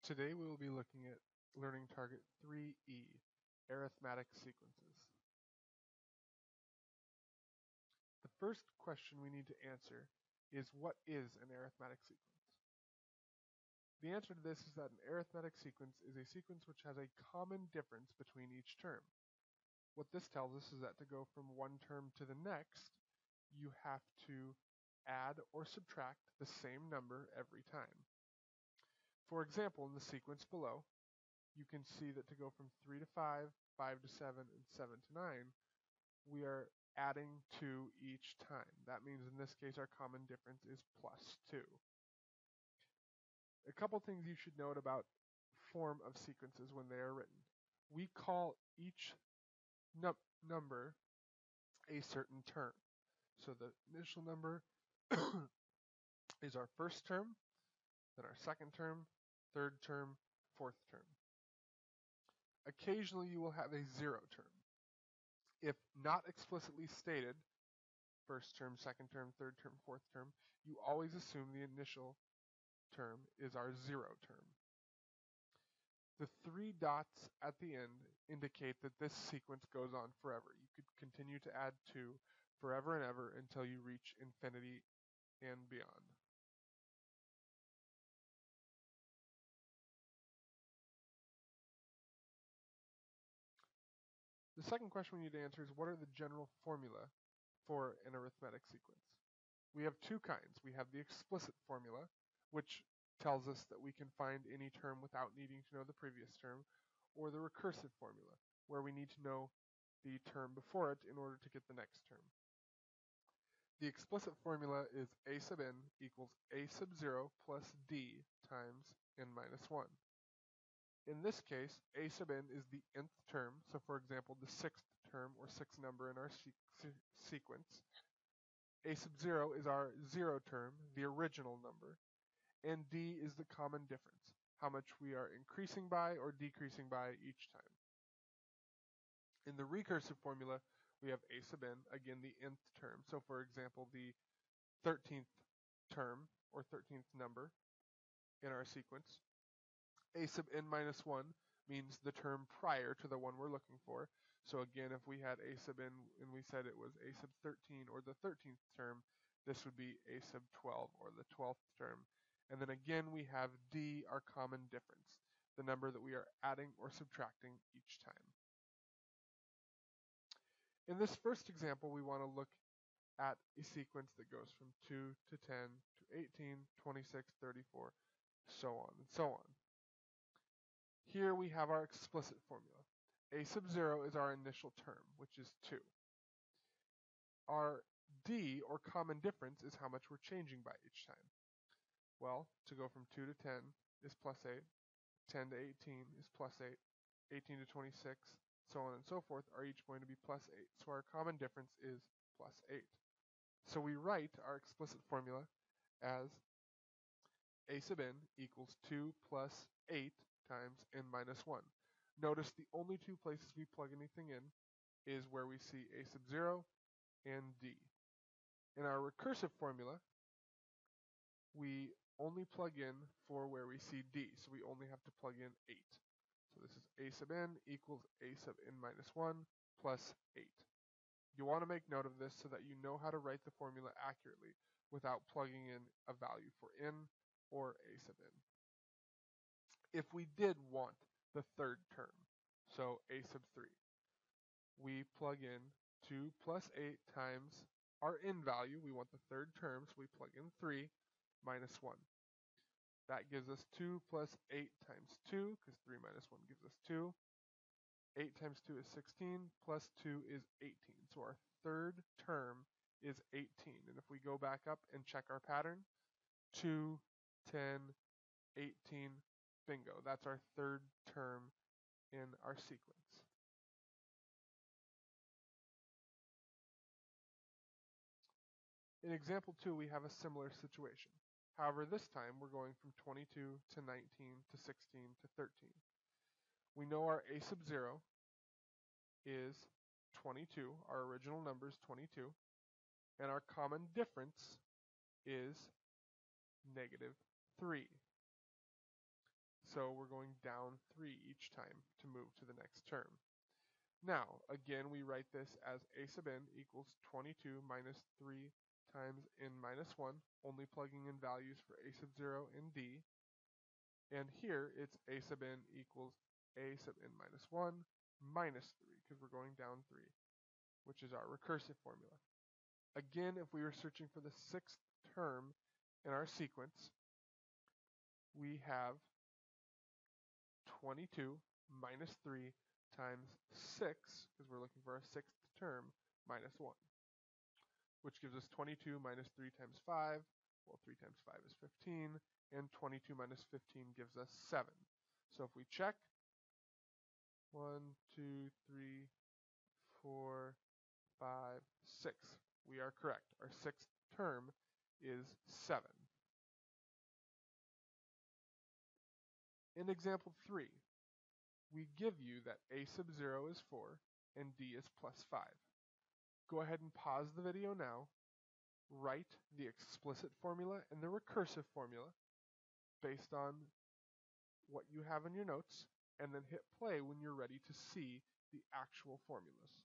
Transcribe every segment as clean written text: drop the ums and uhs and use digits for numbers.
Today we will be looking at learning target 3E, arithmetic sequences. The first question we need to answer is, what is an arithmetic sequence? The answer to this is that an arithmetic sequence is a sequence which has a common difference between each term. What this tells us is that to go from one term to the next, you have to add or subtract the same number every time. For example, in the sequence below, you can see that to go from 3 to 5, 5 to 7, and 7 to 9, we are adding 2 each time. That means in this case our common difference is plus 2. A couple things you should note about form of sequences when they are written. We call each number a certain term. So the initial number is our first term, then our second term, third term, fourth term. Occasionally you will have a zero term. If not explicitly stated, first term, second term, third term, fourth term, you always assume the initial term is our zero term. The 3 dots at the end indicate that this sequence goes on forever. You could continue to add 2 forever and ever until you reach infinity and beyond. The second question we need to answer is, what are the general formula for an arithmetic sequence? We have two kinds. We have the explicit formula, which tells us that we can find any term without needing to know the previous term, or the recursive formula, where we need to know the term before it in order to get the next term. The explicit formula is a sub n equals a sub 0 plus d times n minus 1. In this case, a sub n is the nth term, so for example, the sixth term or sixth number in our sequence. A sub 0 is our zero term, the original number, and d is the common difference, how much we are increasing by or decreasing by each time. In the recursive formula, we have a sub n, again the nth term, so for example, the 13th term or 13th number in our sequence. A sub n minus 1 means the term prior to the one we're looking for. So again, if we had a sub n and we said it was a sub 13 or the 13th term, this would be a sub 12 or the 12th term. And then again, we have d, our common difference, the number that we are adding or subtracting each time. In this first example, we want to look at a sequence that goes from 2 to 10 to 18, 26, 34, so on and so on. Here we have our explicit formula. A sub 0 is our initial term, which is 2. Our d, or common difference, is how much we're changing by each time. Well, to go from 2 to 10 is plus 8, 10 to 18 is plus 8, 18 to 26, so on and so forth, are each going to be plus 8. So our common difference is plus 8. So we write our explicit formula as a sub n equals 2 plus 8 times n minus 1. Notice the only two places we plug anything in is where we see a sub 0 and d. In our recursive formula, we only plug in for where we see d, so we only have to plug in 8. So this is a sub n equals a sub n minus 1 plus 8. You want to make note of this so that you know how to write the formula accurately without plugging in a value for n or a sub n. If we did want the third term, so a sub 3, we plug in 2 plus 8 times our n value. We want the third term, so we plug in 3 minus 1. That gives us 2 plus 8 times 2, because 3 minus 1 gives us 2. 8 times 2 is 16, plus 2 is 18. So our third term is 18. And if we go back up and check our pattern, 2, 10, 18, bingo. That's our third term in our sequence. In example 2, we have a similar situation. However, this time we're going from 22 to 19 to 16 to 13. We know our a sub 0 is 22, our original number is 22, and our common difference is negative 3. So we're going down 3 each time to move to the next term. Now, again, we write this as a sub n equals 22 minus 3 times n minus 1, only plugging in values for a sub 0 and d. And here it's a sub n equals a sub n minus 1 minus 3, because we're going down 3, which is our recursive formula. Again, if we were searching for the 6th term in our sequence, we have 22 minus 3 times 6, because we're looking for our 6th term, minus 1, which gives us 22 minus 3 times 5. Well, 3 times 5 is 15, and 22 minus 15 gives us 7. So if we check, 1, 2, 3, 4, 5, 6. We are correct. Our 6th term is 7. In example 3, we give you that a sub 0 is 4 and d is plus 5. Go ahead and pause the video now, write the explicit formula and the recursive formula based on what you have in your notes, and then hit play when you're ready to see the actual formulas.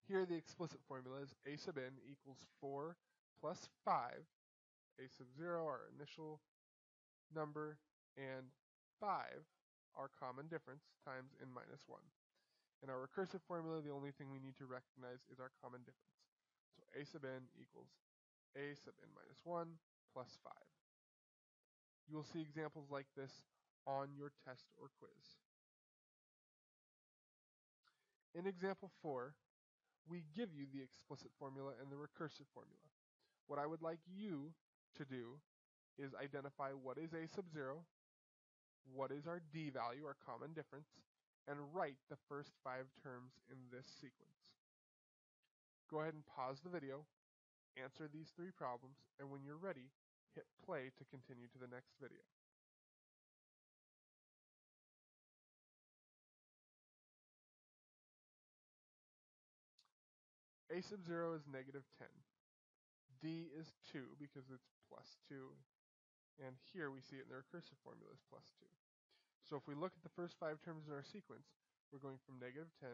Here the explicit formula is a sub n equals 4 plus 5, a sub 0 our initial number, and 5 our common difference, times n minus 1. In our recursive formula, the only thing we need to recognize is our common difference. So a sub n equals a sub n minus 1 plus 5. You will see examples like this on your test or quiz. In example 4, we give you the explicit formula and the recursive formula. What I would like you to do is identify what is a sub 0, what is our d value, our common difference, and write the first 5 terms in this sequence. Go ahead and pause the video, answer these 3 problems, and when you're ready, hit play to continue to the next video. A sub 0 is negative 10. D is 2 because it's plus 2. And here we see it in the recursive formula as plus 2. So if we look at the first 5 terms in our sequence, we're going from negative 10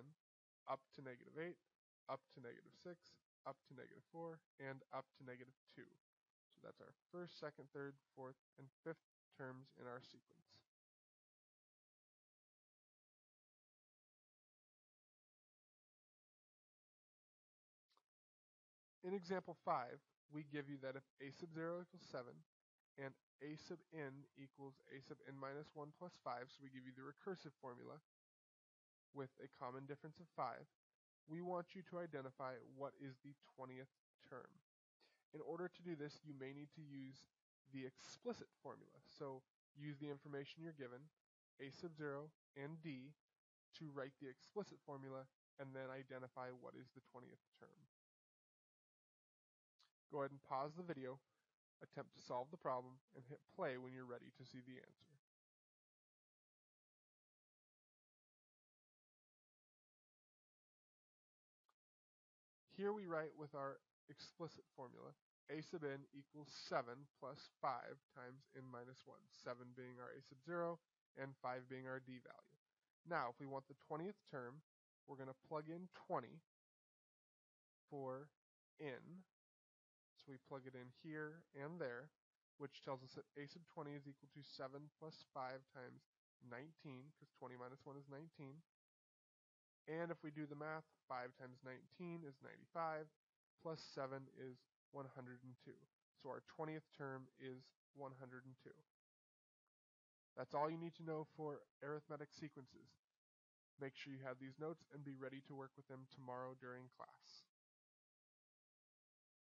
up to negative 8, up to negative 6, up to negative 4, and up to negative 2. So that's our first, second, third, fourth, and fifth terms in our sequence. In example 5, we give you that if a sub 0 equals 7, and a sub n equals a sub n minus 1 plus 5, so we give you the recursive formula with a common difference of 5, we want you to identify what is the 20th term. In order to do this, you may need to use the explicit formula. So use the information you're given, a sub 0 and d, to write the explicit formula and then identify what is the 20th term. Go ahead and pause the video, attempt to solve the problem, and hit play when you're ready to see the answer. Here we write with our explicit formula, a sub n equals 7 plus 5 times n minus 1, 7 being our a sub 0 and 5 being our d value. Now, if we want the 20th term, we're going to plug in 20 for n. So we plug it in here and there, which tells us that a sub 20 is equal to 7 plus 5 times 19, because 20 minus 1 is 19. And if we do the math, 5 times 19 is 95, plus 7 is 102. So our 20th term is 102. That's all you need to know for arithmetic sequences. Make sure you have these notes and be ready to work with them tomorrow during class.